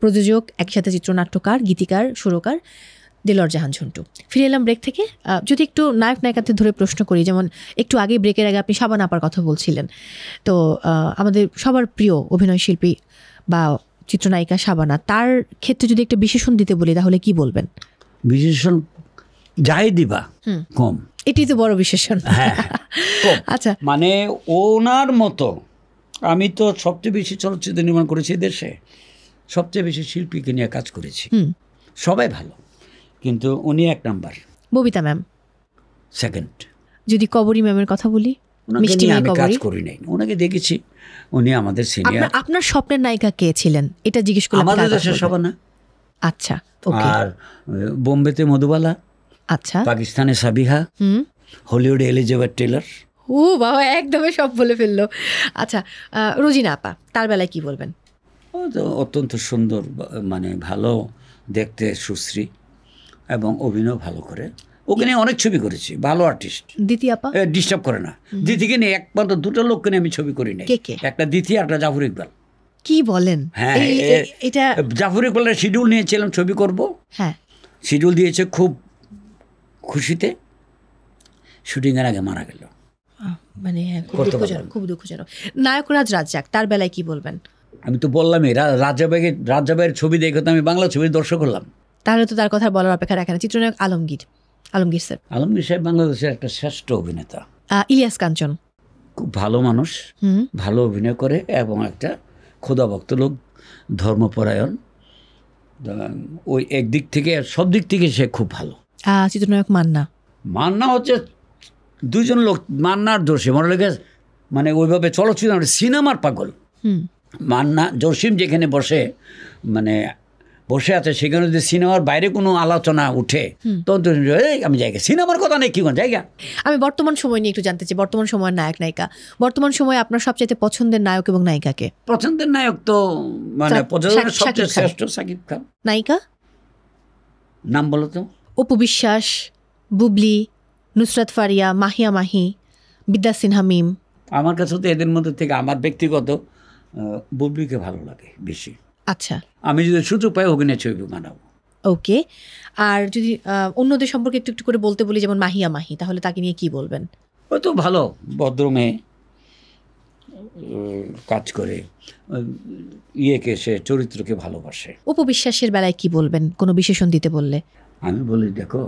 প্রযোজক, একসাথে চিত্রনাট্যকার, গীতিকার, সুরকার দিলর জাহান ঝন্টু। ফিরে এলাম ব্রেক থেকে। যদি একটু নায়ক নায়িকাদের ধরে প্রশ্ন করি, যেমন একটু আগে ব্রেকের আগে আপনি শাবানা আপার কথা বলছিলেন, তো আমাদের সবার প্রিয় অভিনয় শিল্পী বা চিত্রনায়িকা শাবানা, তার ক্ষেত্রে যদি একটা বিশেষণ দিতে বলি তাহলে কি বলবেন? বিশেষণ যাই দিবা কম, এটাই তো বড় বিশেষণ। হ্যাঁ, আচ্ছা, মানে ওনার মতো আমি তো সবচেয়ে বেশি চলচ্চিত্র নির্মাণ করেছি দেশে, সবচেয়ে বেশি শিল্পীকে নিয়ে কাজ করেছি, সবাই ভালো, কিন্তু উনি এক নাম্বার। Babita ma'am second. যদি কবরী ম্যামের কথা বলি, মিষ্টি আমি কাজ করি নাই, ওনাকে দেখেছি, উনি আমাদের সিনিয়র। আপনার স্বপ্নের নায়িকা কে ছিলেন এটা জিজ্ঞেস করলাম। আমাদের দেশের শাবানা। আচ্ছা, আর বোম্বেতে মধুবালা, আচ্ছা, পাকিস্তানে সাবিহা, হলিউডে এলিজাবেথ টেলর। ও বাবা, একদমই সব বলে ফেললো। আচ্ছা, রোজিনা আপা, তার বেলায় কি বলবেন? ও তো অত্যন্ত সুন্দর, মানে ভালো দেখতে, সুশ্রী এবং অভিনয় ভালো করে, ওকে নিয়ে অনেক ছবি করেছি, ভালো আর্টিস্ট। দিতি আপা ডিস্টার্ব করে না, দিদিকে নিয়ে একমাত্র দুটো লোককে নিয়ে আমি ছবি করি নাই, একটা দিতি আর একটা জাফর ইকবাল। কি বলেন? হ্যাঁ, এটা জাফর ইকবালের শিডিউল নিয়েছিলাম ছবি করব, হ্যাঁ, শিডিউল দিয়েছে খুব খুশিতে, শুটিংয়ের আগে মারা গেল, মানে খুব দুঃখজনক। নায়করাজ রাজ্জাক, তার বেলায় কি বলবেন? আমি তো বললামই, রাজ্জাবের ছবি দেখে তো আমি বাংলা ছবির দর্শক হলাম, তাহলে তো তার কথা বলার অপেক্ষা রাখে না। চিত্রনায়ক আলমগীর স্যার। আলমগীর সাহেব বাংলাদেশের একটা শ্রেষ্ঠ অভিনেতা। ইলিয়াস কাঞ্চন, খুব ভালো মানুষ, ভালো অভিনয় করে এবং একটা খোদাভক্ত লোক, ধর্মপরায়ণ, ওই একদিক থেকে সব দিক থেকে সে খুব ভালো। চিত্রনায়ক মান্না হচ্ছে দুজন লোক, মান্নার জসিম, মনে লেগে মানে ওইভাবে চলচ্চিত্র সিনেমার পাগল। মান্না জসিম যেখানে বসে আছে, সেখানে যদি সিনেমার বাইরে কোনো আলোচনা উঠে তখন তো আমি জায়গা, সিনেমার কথা নেই, কি কোন জায়গা। আমি বর্তমান সময় নিয়ে একটু জানতে চাই, বর্তমান সময়ের নায়ক নায়িকা, বর্তমান সময়ে আপনার সবচেয়ে পছন্দের নায়ক এবং নায়িকাকে? পছন্দের নায়ক তো মানে সবচেয়ে শ্রেষ্ঠ শাকিব খান। নায়িকা নাম বলো তো? অপু বিশ্বাস, বুবলি, নুসরাত ফারিয়া, মাহিয়া মাহি, বিদ্যা সিনহা মিম। আমার কাছে তো এদের মধ্যে থেকে আমার ব্যক্তিগত বুবলিকে ভালো লাগে বেশি। আচ্ছা, আমি যদি সুযোগ পাই ওখানে ছবি বানাবো। ওকে, আর যদি অন্যদের সম্পর্কে একটু একটু করে বলতে বলি, যেমন মাহিয়া মাহি, তাহলে তাকে নিয়ে কি বলবেন? ও তো ভালো, ভদ্র মেয়ে, কাজ করে, সে চরিত্রকে ভালোবাসে। উপবিশ্বাসের বেলায় কি বলবেন কোনো বিশেষণ দিতে বললে? আমি বলি, দেখো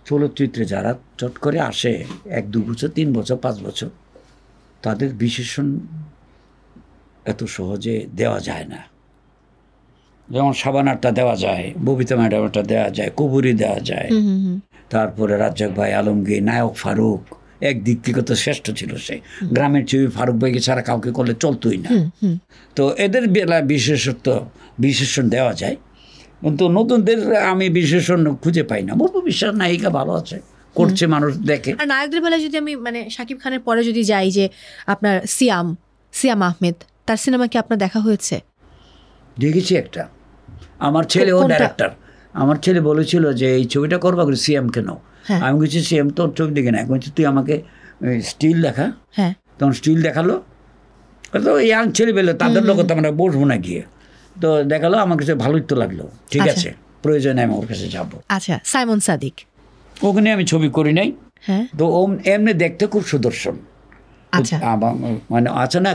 চলচ্চিত্রে যারা চট করে আসে 1-2 বছর, 3 বছর, 5 বছর, তাদের বিশেষণ এত সহজে দেওয়া যায় না। যেমন শাবানারটা দেওয়া যায়, ববিতা ম্যাডামটা দেওয়া যায়, কবুরি দেওয়া যায়, তারপরে রাজ্জাক ভাই, আলমগীর, নায়ক ফারুক, একদিক থেকে তো শ্রেষ্ঠ ছিল সে। গ্রামের ছবি ফারুক ভাইকে ছাড়া কাউকে করলে চলতোই না। তো এদের বেলা বিশেষণ দেওয়া যায়, কিন্তু নতুনদের আমি বিশেষণ খুঁজে পাই না। অপু বিশ্বাস নায়িকা ভালো আছে, করছে, মানুষ দেখে। আর নায়কদের বেলায় যদি আমি মানে শাকিব খানের পরে যদি যাই, যে আপনার সিয়াম আহমেদ, তার সিনেমা কি আপনার দেখা হয়েছে? দেখেছি একটা। আমার ছেলে ও ডাইরেক্টর, আমার ছেলে বলেছিল যে এই ছবিটা করবা করে সিএম কেন। আমি বলছি সিএম তোর ছবি দেখে না, বলছি তুই আমাকে স্টিল দেখা। তখন স্টিল দেখালো, তো ইয়াং ছেলে পেলে তাদের লোক তো আমরা বসবো না গিয়ে, তো দেখালো, আমার কাছে ভালোই তো লাগলো, ঠিক আছে প্রয়োজনে আমি ওর কাছে যাবো। আচ্ছা, সাইমন সাদিক, ওখানে আমি ছবি করি নাই, তো ও এমনি দেখতে খুব সুদর্শন। মানে আছে না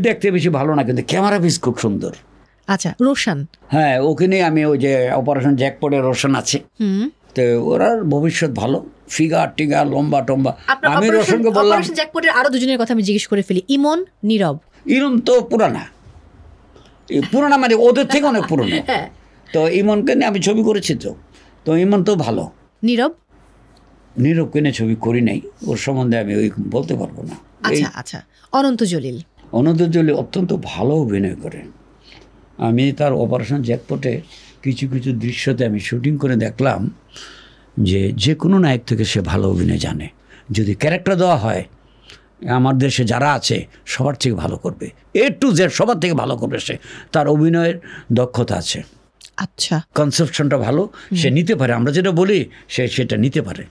দেখতে বেশি ভালো না, কিন্তু ক্যামেরা পিস খুব সুন্দর। আচ্ছা, রোশন, হ্যাঁ ওখানে আমি ওই যে অপারেশন জ্যাকপটে রোশন আছে, তো ওরার ভবিষ্যৎ ভালো, ফিগার টিগার লম্বা টম্বা। আমি রোশনকে বললাম, অপারেশন জ্যাকপটের আরো দুজনের কথা আমি জিজ্ঞেস করে ফেলি, ইমন, নীরব। ইরম তো পুরানা মানে ওদের থেকে অনেক পুরনো। তো ইমনকে নিয়ে আমি ছবি করেছি, তো ইমন তো ভালো। নীরবকে নিয়ে ছবি করি নাই, ওর সম্বন্ধে আমি ওই বলতে পারবো না। আচ্ছা, অনন্ত জলিল অত্যন্ত ভালো অভিনয় করে। আমি তার অপারেশন জ্যাকপটে কিছু কিছু দৃশ্যতে আমি শুটিং করে দেখলাম যে কোনো নায়ক থেকে সে ভালো অভিনয় জানে। যদি ক্যারেক্টার দেওয়া হয়, আমার দেশে যারা আছে সবার থেকে ভালো করবে, A to Z সবার থেকে ভালো করবে সে। তার অভিনয়ের দক্ষতা আছে, আচ্ছা, কনসেপশনটা ভালো, সে নিতে পারে। আমরা যেটা বলি সে সেটা নিতে পারে,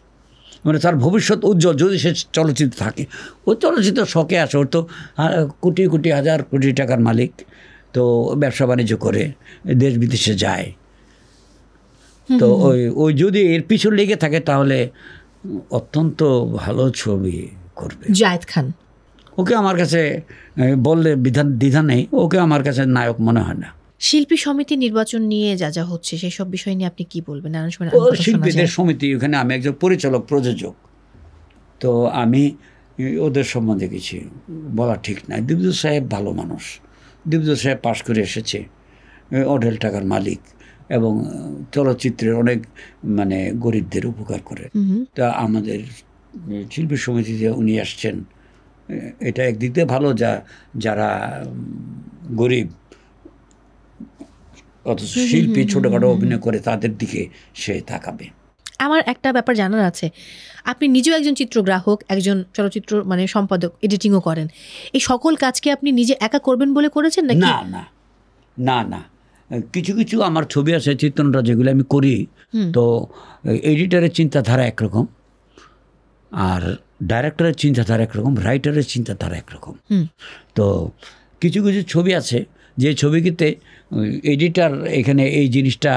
মানে তার ভবিষ্যৎ উজ্জ্বল যদি সে চলচ্চিত্র থাকে। ও চলচ্চিত্র শখে আসে, ওর তো কোটি কোটি হাজার কোটি টাকার মালিক, তো ব্যবসা বাণিজ্য করে দেশ বিদেশে যায়। তো ওই যদি এর পিছনে লেগে থাকে তাহলে অত্যন্ত ভালো ছবি করবে। জায়েদ খান, ওকে আমার কাছে বললে দ্বিধা নেই, ওকে আমার কাছে নায়ক মনে হয় না। শিল্পী সমিতি নির্বাচন নিয়ে যা যা হচ্ছে সেসব বিষয় নিয়ে আপনি কি বলবেন? শিল্পীদের সমিতি, ওখানে আমি একজন পরিচালক প্রযোজক, তো আমি ওদের সম্বন্ধে কিছু বলা ঠিক না। দিবদুর সাহেব ভালো মানুষ, দিবদুর সাহেব পাশ করে এসেছে, অঢেল টাকার মালিক, এবং চলচ্চিত্রের অনেক মানে গরিবদের উপকার করে। তা আমাদের শিল্পী সমিতিতে উনি আসছেন, এটা একদিক দিয়ে ভালো, যারা গরিব অথচ শিল্পী ছোটোখাটো অভিনয় করে তাদের দিকে সে তাকাবে। আমার একটা ব্যাপার জানার আছে, আপনি নিজেও একজন চিত্রগ্রাহক, একজন চলচ্চিত্র মানে সম্পাদক, এডিটিংও করেন। এই সকল কাজকে আপনি নিজে একা করবেন বলে করেছেন নাকি? না, কিছু কিছু আমার ছবি আছে চিত্রনাট্য যেগুলো আমি করি, তো এডিটারের চিন্তাধারা একরকম, আর ডাইরেক্টরের চিন্তাধারা একরকম, রাইটারের চিন্তাধারা একরকম। তো কিছু কিছু ছবি আছে যে ছবিতে এডিটার এখানে এই জিনিসটা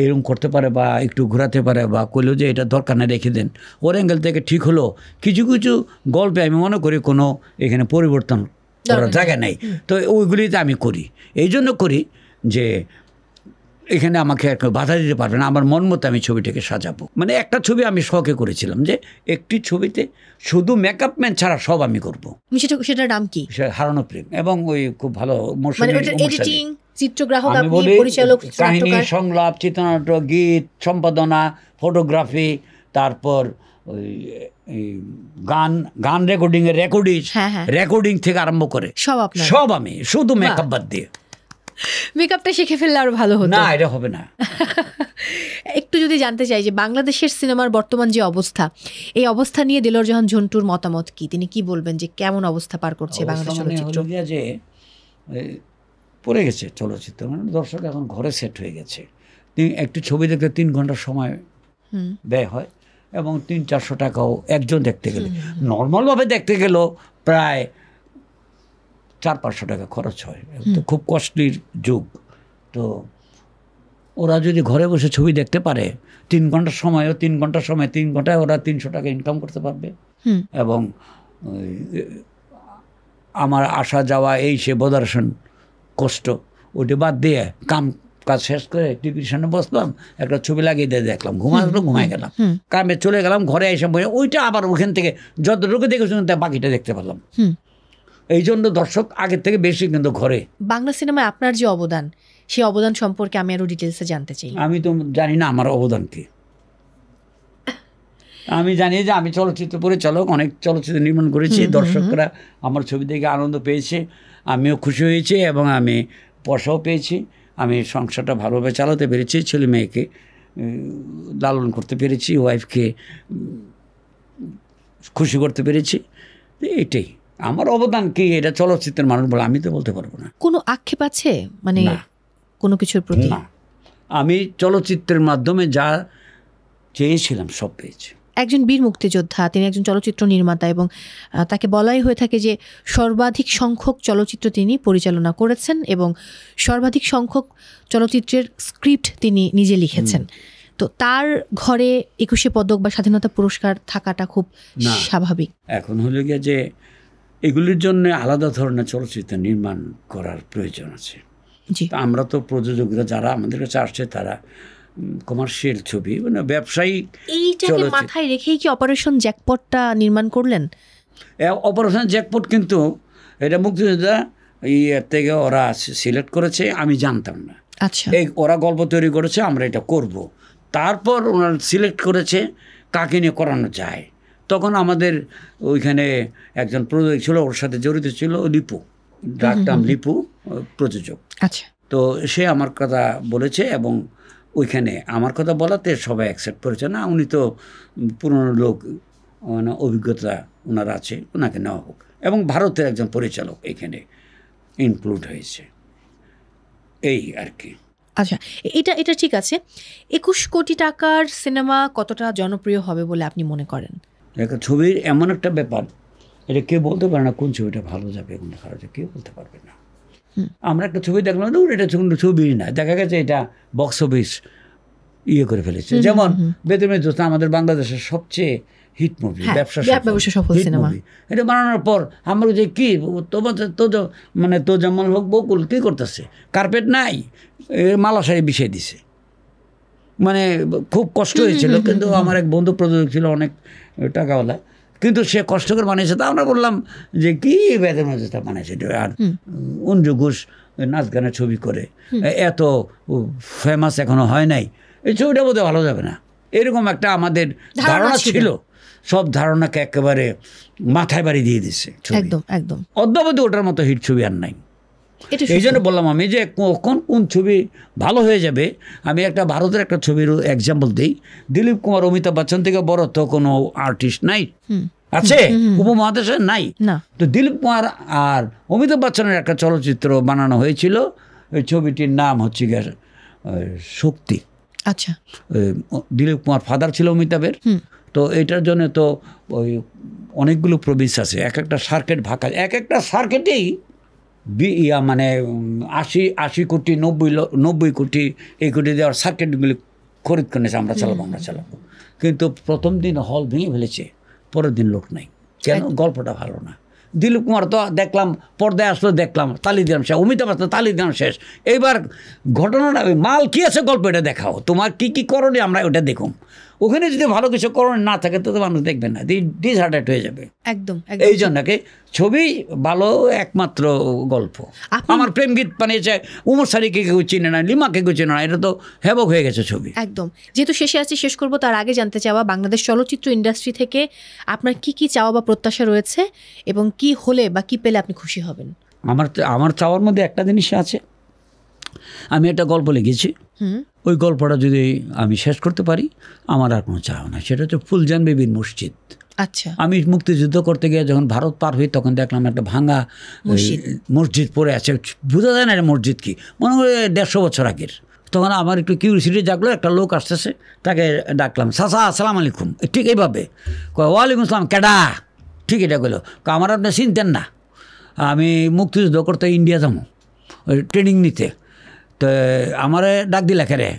এরকম করতে পারে বা একটু ঘোরাতে পারে, বা কইলেও যে এটা দরকার না রেখে দেন, ওর অ্যাঙ্গেল থেকে ঠিক হলো। কিছু কিছু গল্পে আমি মনে করি কোনো এখানে পরিবর্তন করার জায়গা নেই, তো ওইগুলিতে আমি করি। এই জন্য করি যে এখানে আমাকে একটা বাধা দিতে পারবে না, আমার মন মতো আমি ছবিটাকে সাজাবো। মানে একটা ছবি আমি শখে করেছিলাম যে একটি ছবিতে শুধু মেকআপ ম্যান ছাড়া সব আমি করবো। সেটার নাম কি? হারানো প্রেম। এবং ওই খুব ভালো এডিটিং, চিত্রগ্রাহক, কাহিনী, সংলাপ, চিত্রনাট্য, গীত, সম্পাদনা, ফটোগ্রাফি, তারপর ওই গান রেকর্ডিং থেকে আরম্ভ করে সব আমি, শুধু মেকআপ বাদ দিয়ে। মেকআপটা শিখে ফেললে আরো ভালো হতো। না, এটা হবে না। একটু যদি জানতে চাই যে বাংলাদেশের সিনেমার বর্তমান যে অবস্থা, এই অবস্থা নিয়ে দেলোয়ার জাহান ঝন্টুর মতামত কি? তিনি কি বলবেন যে কেমন অবস্থা পার করছে বাংলাদেশ চলচ্চিত্র? যে পড়ে গেছে চলচ্চিত্র, মানে দর্শক এখন ঘরে সেট হয়ে গেছে। একটু ছবি দেখতে 3 ঘন্টা সময় ব্যয় হয়, এবং 300-400 টাকাও একজন দেখতে গেলে, নর্মালভাবে দেখতে গেলেও প্রায় 400-500 টাকা খরচ হয়। তো খুব কস্টলির যুগ। তো ওরা যদি ঘরে বসে ছবি দেখতে পারে 3 ঘন্টার সময় 3 ঘন্টায় ওরা 300 টাকা ইনকাম করতে পারবে। এবং আমার আসা যাওয়া এই সে বোদারসন কষ্ট ওটা বাদ দিয়ে কাজ শেষ করে টিভির সামনে বসলাম, একটা ছবি লাগিয়ে দিয়ে দেখলাম, ঘুমাই গেলাম, কামে চলে গেলাম, ঘরে এসে ওইটা আবার ওখান থেকে যতটুকু দেখেছিলাম তার বাকিটা দেখতে পারলাম। এই জন্য দর্শক আগের থেকে বেশি কিন্তু ঘরে। বাংলা সিনেমায় আপনার যে অবদান, সেই অবদান সম্পর্কে আমি আরো ডিটেলসে জানতে চাই। আমি তো জানি না আমার অবদান কি। আমি জানি যে আমি চলচ্চিত্র পরিচালক, অনেক চলচ্চিত্র নির্মাণ করেছি, দর্শকরা আমার ছবি দেখে আনন্দ পেয়েছে, আমিও খুশি হয়েছি এবং আমি পয়সাও পেয়েছি। আমি সংসারটা ভালোভাবে চালাতে পেরেছি, ছেলে মেয়েকে লালন করতে পেরেছি, ওয়াইফকে খুশি করতে পেরেছি। এটাই আমার অবদান। কি এটা চলচ্চিত্রের মানুষ বলে আমি তো বলতে পারবো না। কোনো আক্ষেপ আছে মানে কোনো কিছুর প্রতি? না, আমি চলচ্চিত্রের মাধ্যমে যা চেয়েছিলাম সব পেয়েছি। একজন বীর মুক্তিযোদ্ধা, তিনি একজন চলচ্চিত্র নির্মাতা এবং তাকে বলাই হয়ে থাকে যে সর্বাধিক সংখ্যক চলচ্চিত্র তিনি পরিচালনা করেছেন এবং সর্বাধিক সংখ্যক চলচ্চিত্রের স্ক্রিপ্ট তিনি নিজে লিখেছেন। তো তার ঘরে 21শে পদক বা স্বাধীনতা পুরস্কার থাকাটা খুব স্বাভাবিক। এখন হলো গিয়ে যে এগুলির জন্য আলাদা ধরনের চলচ্চিত্র নির্মাণ করার প্রয়োজন আছে। আমরা তো প্রযোজকরা যারা আমাদের কাছে আসছে তারা কমার্শিয়াল ছবি, মানে ব্যবসায়ী, এইটাকে মাথায় রেখেই কি অপারেশন জ্যাকপটটা নির্মাণ করলেন? অপারেশন জ্যাকপট কিন্তু এটা মুক্তিযোদ্ধা এর থেকে ওরা সিলেক্ট করেছে, আমি জানতাম না। আচ্ছা, এই ওরা গল্প তৈরি করেছে, আমরা এটা করব, তারপর ওনারা সিলেক্ট করেছে কাকে নিয়ে করানো যায়। তখন আমাদের ওইখানে একজন প্রযোজক ছিল, ওর সাথে জড়িত ছিল লিপু, ডাকটাম লিপু প্রযোজক। আচ্ছা, তো সে আমার কথা বলেছে এবং ওইখানে আমার কথা বলাতে সবাই অ্যাকসেপ্ট করেছে। না, উনি তো পুরনো লোক, মানে অভিজ্ঞতা ওনার আছে, ওনাকে নেওয়া হোক। এবং ভারতের একজন পরিচালক এখানে ইনক্লুড হয়েছে, এই আর কি। আচ্ছা, এটা ঠিক আছে। 21 কোটি টাকার সিনেমা কতটা জনপ্রিয় হবে বলে আপনি মনে করেন? একটা ছবির এমন একটা ব্যাপার, এটা কেউ বলতে পারে না কোন ছবিটা ভালো যাবে কোনটা খারাপ যাবে, কেউ বলতে পারবে না। আমরা একটা ছবি দেখলাম, এটা কোনো ছবি না, দেখা গেছে এটা বক্স অফিস করে ফেলেছে। যেমন বেদমের দোস্ত আমাদের বাংলাদেশের সবচেয়ে হিট মুভি, ব্যবসা সফল সিনেমা। এটা বানানোর পর আমরা যে কি তোমার মানে তো জামাল হক বকুল কী করতেছে, কার্পেট নাই, মালা শাড়ি বিছিয়ে দিছে, মানে খুব কষ্ট হয়েছিল। কিন্তু আমার এক বন্ধু প্রযোজক ছিল, অনেক টাকাওয়ালা, কিন্তু সে কষ্ট করে বানিয়েছে। তা আমরা বললাম যে কি বেদমের দোস্ত বানিয়েছে, আর অঞ্জু ঘোষ নাচ গানের ছবি করে এত ফেমাস এখনো হয় নাই, এই ছবিটা বোধহয় ভালো যাবে না, এরকম একটা আমাদের ধারণা ছিল। সব ধারণাকে একেবারে মাথায় বাড়ি দিয়ে দিচ্ছে। একদম একদম অদ্যাবধি ওটার মতো হিট ছবি আর নাই। এই জন্য বললাম আমি যে কখন কোন ছবি ভালো হয়ে যাবে। আমি একটা ভারতের একটা ছবির এক্সাম্পল দিই। দিলীপ কুমার, অমিতাভ বচ্চন থেকে বড় তো কোনো আর্টিস্ট নাই, আছে উপমহাদেশে নাই। তো দিলীপ কুমার আর অমিতাভ বচ্চনের একটা চলচ্চিত্র বানানো হয়েছিল, ওই ছবিটির নাম হচ্ছে শক্তি। আচ্ছা, দিলীপ কুমার ফাদার ছিল অমিতাভের। তো এটার জন্য তো ওই অনেকগুলো প্রভিন্স আছে, এক একটা সার্কিট ভাগ, এক একটা সার্কিটেই মানে 80 কোটি 90 কোটি এই কোটি দেওয়ার সার্কিটগুলি খরিদ করে নিয়েছে, আমরা চালাবো। কিন্তু প্রথম দিন হল ভেঙে ফেলেছে, পরের দিন লোক নাই। কেন? গল্পটা ভালো না। দিলীপ কুমার তো দেখলাম পর্দায় আসলো, দেখলাম তালি দিলাম শেষ, অমিতাভ বচ্চন তালি দিলাম শেষ। এইবার ঘটনাটা মাল কী আছে গল্প, এটা দেখাও, তোমার কী কী করণে আমরা ওটা দেখুন। ওখানে যদি ভালো কিছু করণ না থাকে তো মানুষ দেখবেন না, ডিসহার্টেড হয়ে যাবে। একদম। এই জন্য ছবি ভালো একমাত্র গল্প। আমার প্রেম গীত বানিয়েছে, উমর সারিকে কেউ চিনে না, লিমাকে কেউ চিনে না, এটা তো হ্যাবক হয়ে গেছে ছবি। একদম। যেহেতু শেষ করব, তার আগে জানতে চাওয়া বাংলাদেশ চলচ্চিত্র ইন্ডাস্ট্রি থেকে আপনার কি চাওয়া বা প্রত্যাশা রয়েছে এবং কি হলে বা কি পেলে আপনি খুশি হবেন? আমার চাওয়ার মধ্যে একটা জিনিস আছে, আমি একটা গল্প লিখেছি, ওই গল্পটা যদি আমি শেষ করতে পারি আমার আর কোনো চাওয়া না। সেটা হচ্ছে ফুলজান বিবির মসজিদ। আচ্ছা, আমি মুক্তিযুদ্ধ করতে গিয়ে যখন ভারত পার হই তখন দেখলাম একটা ভাঙা মসজিদ পড়ে আছে, বোঝা যায় না এটা মসজিদ কি, মনে হয় 150 বছর আগের। তখন আমার একটু কিউরিসিটি জাগলো, একটা লোক আসতেছে, তাকে ডাকলাম, চাচা আসসালামু আলাইকুম, ঠিক এইভাবে ওয়ালাইকুম আসসালাম, কেডা, ঠিক এটা গেলো, আমার আপনি চিনতেন না, আমি মুক্তিযুদ্ধ করতে ইন্ডিয়া যাবো ওই ট্রেনিং নিতে, তো আমারে ডাক দিলা খেরে।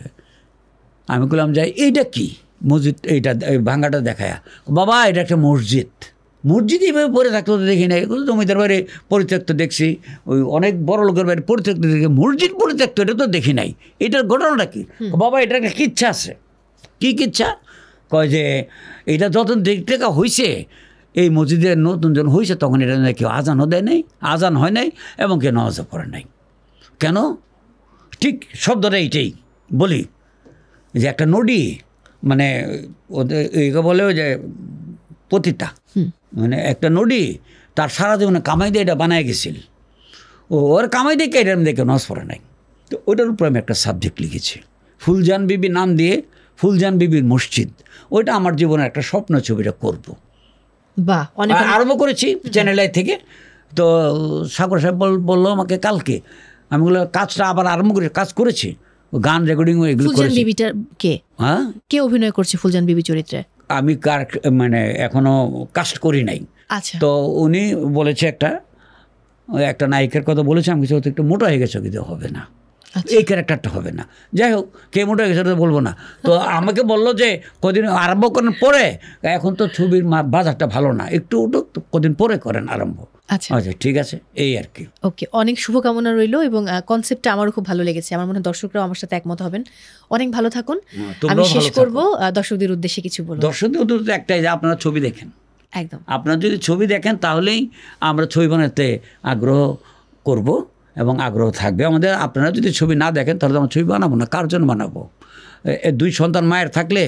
আমি বললাম যাই, এইটা কি মসজিদ, এইটা ভাঙ্গাটা দেখায়, বাবা এটা একটা মসজিদ এইভাবে পড়ে থাকতো তো দেখি না, জমিদার বাড়ি পরিত্যক্ত দেখছি, ওই অনেক বড় লোকের বাড়ি পরিত্যক্ত দেখি, মসজিদ পরিত্যক্ত এটা তো দেখি নাই, এটার ঘটনাটা কি? বাবা এটা একটা কিচ্ছা আছে। কি কিচ্ছা? কয় যে এটা যখন দেখতে হয়েছে, এই মসজিদের নতুন যখন হয়েছে তখন এটা কেউ আজানও দেয় নাই, আজান হয় নাই এবং কেউ নামাজও পড়ে নাই। কেন? ঠিক শব্দটা এইটাই বলি যে একটা নদী মানে ওদের একে বলে যে পতিতা, মানে একটা নদী তার সারা জীবনে কামাই দিয়ে এটা বানায় গেছিল, ওর কামাই দিয়ে এটা আমি দেখে নজ পড়ে নাই। তো ওইটার উপর আমি একটা সাবজেক্ট লিখেছি, ফুলজান বিবি নাম দিয়ে ফুলজান বিবির মসজিদ। ওইটা আমার জীবনের একটা স্বপ্ন, ছবিটা করব। বাহ, অনেক আরম্ভ করেছি চ্যানেল আই থেকে। তো সাগর সাহেব বললো আমাকে কালকে, আমি বললাম কাজটা আবার আরম্ভ করে কাজ করেছি, গান রেকর্ডিং এগুলো ফুলজান করেছি। বিবিটা কে, হ্যাঁ, কে অভিনয় করছে ফুলজান বিবি চরিত্রে? আমি মানে এখনো কাস্ট করি নাই। আচ্ছা, তো উনি বলেছে একটা নায়িকার কথা বলেছে, আমি কিছু একটু মোটা হয়ে গেছে, কিন্তু হবে না, এই ক্যারেক্টারটা হবে না। যাই হোক, কে মোটা হয়ে গেছে বলবো না। তো আমাকে বললো যে কদিন আরম্ভ করেন পরে, এখন তো ছবির বাজারটা ভালো না, একটু কদিন পরে করেন আরম্ভ। আচ্ছা আচ্ছা ঠিক আছে, এই আর কি। ওকে, অনেক শুভকামনা রইলো এবং কনসেপ্টটা আমারও খুব ভালো লেগেছে। আমার মনে হয় দর্শকরাও আমার সাথে একমত হবেন। অনেক ভালো থাকুন। আমি শেষ করব, দর্শকদের উদ্দেশ্যে কিছু বলবো। দর্শকদের উদ্দেশ্যে একটাই, যে আপনারা ছবি দেখেন। একদম, আপনারা যদি ছবি দেখেন তাহলেই আমরা ছবি বানাতে আগ্রহ করব এবং আগ্রহ থাকবে আমাদের। আপনারা যদি ছবি না দেখেন তাহলে আমরা ছবি বানাবো না। কার জন্য বানাবো? দুই সন্তান মায়ের থাকলে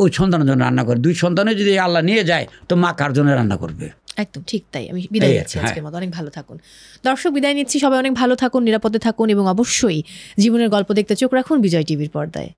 ওই সন্তানের জন্য রান্না করে, দুই সন্তানে যদি আল্লাহ নিয়ে যায় তো মা কার জন্য রান্না করবে? একদম ঠিক তাই। আমি বিদায় নিচ্ছি আজকের মতো। অনেক ভালো থাকুন দর্শক, বিদায় নিচ্ছি। সবাই অনেক ভালো থাকুন, নিরাপদে থাকুন এবং অবশ্যই জীবনের গল্প দেখতে চোখ রাখুন বিজয় টিভির পর্দায়।